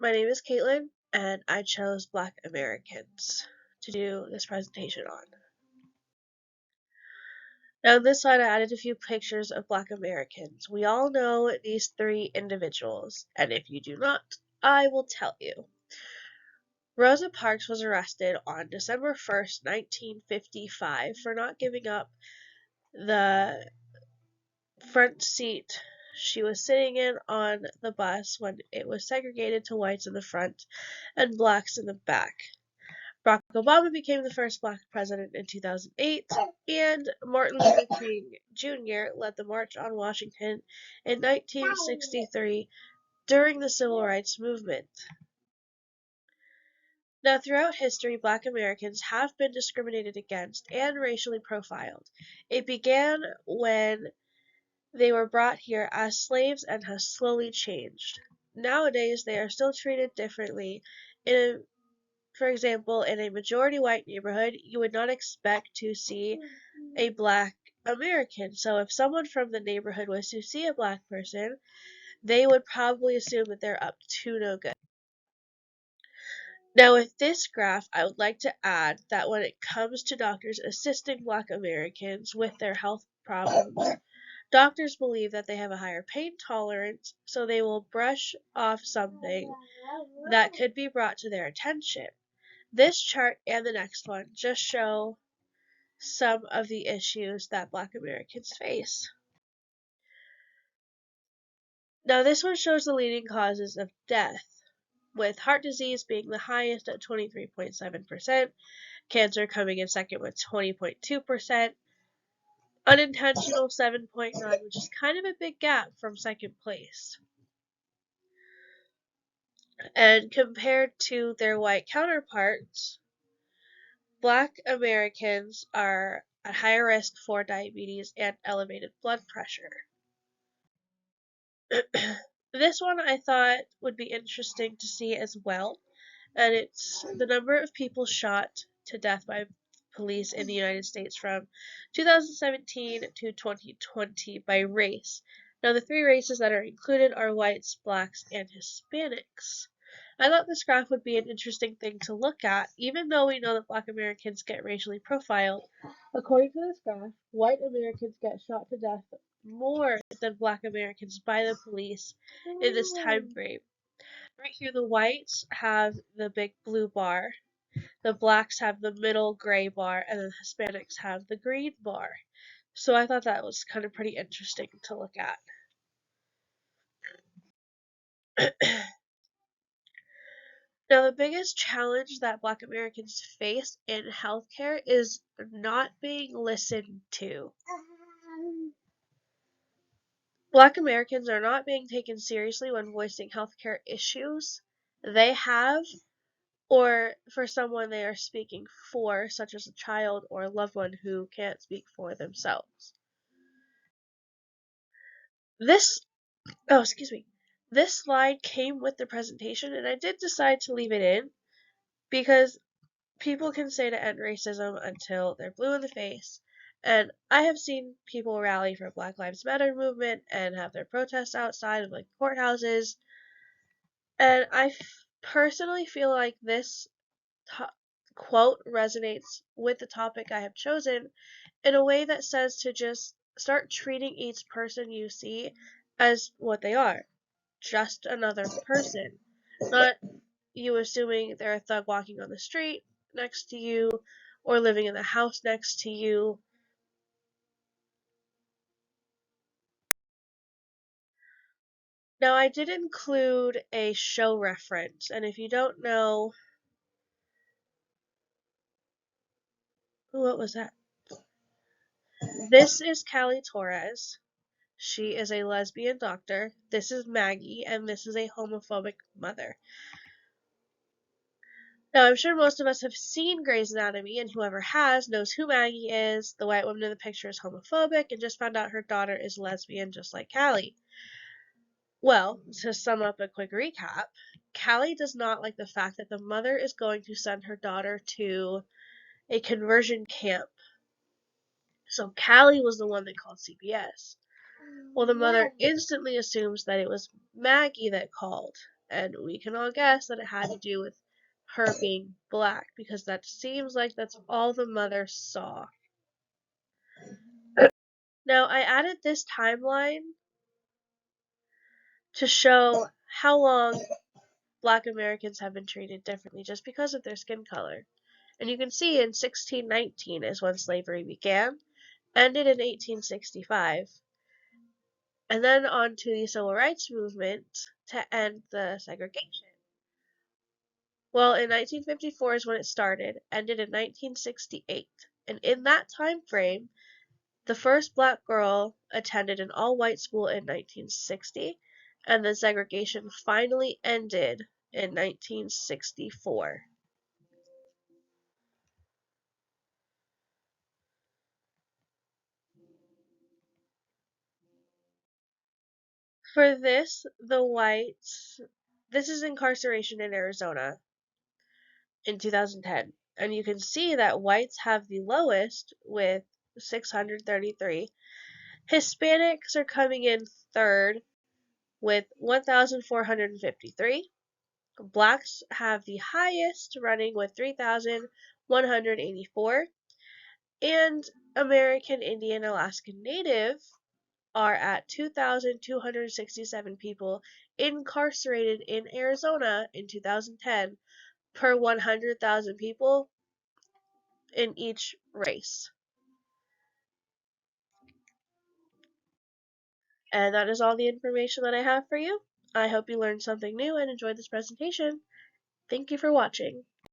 My name is Caitlin, and I chose Black Americans to do this presentation on. Now, on this slide, I added a few pictures of Black Americans. We all know these three individuals, and if you do not, I will tell you. Rosa Parks was arrested on December 1st, 1955, for not giving up the front seat she was sitting in on the bus when it was segregated to whites in the front and blacks in the back. Barack Obama became the first black president in 2008, and Martin Luther King Jr. led the March on Washington in 1963 during the Civil Rights Movement. Now, throughout history, Black Americans have been discriminated against and racially profiled. It began when they were brought here as slaves and has slowly changed. Nowadays, they are still treated differently. For example, in a majority white neighborhood, you would not expect to see a Black American. So if someone from the neighborhood was to see a Black person, they would probably assume that they're up to no good. Now, with this graph, I would like to add that when it comes to doctors assisting Black Americans with their health problems, doctors believe that they have a higher pain tolerance, so they will brush off something that could be brought to their attention. This chart and the next one just show some of the issues that Black Americans face. Now, this one shows the leading causes of death, with heart disease being the highest at 23.7%, cancer coming in second with 20.2%, unintentional 7.9%, which is kind of a big gap from second place. And compared to their white counterparts, Black Americans are at higher risk for diabetes and elevated blood pressure. This one I thought would be interesting to see as well, and it's the number of people shot to death by police in the United States from 2017 to 2020 by race. Now, the three races that are included are whites, blacks, and Hispanics. I thought this graph would be an interesting thing to look at, even though we know that Black Americans get racially profiled. According to this graph, white Americans get shot to death more than Black Americans by the police in this time frame. Right here, the whites have the big blue bar, the blacks have the middle gray bar, and the Hispanics have the green bar. So I thought that was kind of pretty interesting to look at. Now, the biggest challenge that Black Americans face in healthcare is not being listened to. Black Americans are not being taken seriously when voicing healthcare issues they have, or for someone they are speaking for, such as a child or a loved one who can't speak for themselves. This slide came with the presentation, and I did decide to leave it in because people can say to end racism until they're blue in the face, and I have seen people rally for Black Lives Matter movement and have their protests outside of like courthouses, and I personally feel like this quote resonates with the topic I have chosen in a way that says to just start treating each person you see as what they are, just another person, not you assuming they're a thug walking on the street next to you or living in the house next to you. Now, I did include a show reference, and if you don't know, what was that? This is Callie Torres. She is a lesbian doctor. This is Maggie, and this is a homophobic mother. Now, I'm sure most of us have seen Grey's Anatomy, and whoever has knows who Maggie is. The white woman in the picture is homophobic and just found out her daughter is lesbian, just like Callie. Well, to sum up a quick recap, Callie does not like the fact that the mother is going to send her daughter to a conversion camp. So Callie was the one that called CPS. Well, the mother instantly assumes that it was Maggie that called. And we can all guess that it had to do with her being black, because that seems like that's all the mother saw. Now, I added this timeline to show how long Black Americans have been treated differently just because of their skin color. And you can see in 1619 is when slavery began, ended in 1865, and then on to the Civil Rights Movement to end the segregation. Well, in 1954 is when it started, ended in 1968. And in that time frame, the first black girl attended an all-white school in 1960, and then segregation finally ended in 1964. For this, this is incarceration in Arizona in 2010. And you can see that whites have the lowest with 633. Hispanics are coming in third with 1,453. Blacks have the highest, running with 3,184. And American Indian Alaskan Native are at 2,267 people incarcerated in Arizona in 2010 per 100,000 people in each race. And that is all the information that I have for you. I hope you learned something new and enjoyed this presentation. Thank you for watching.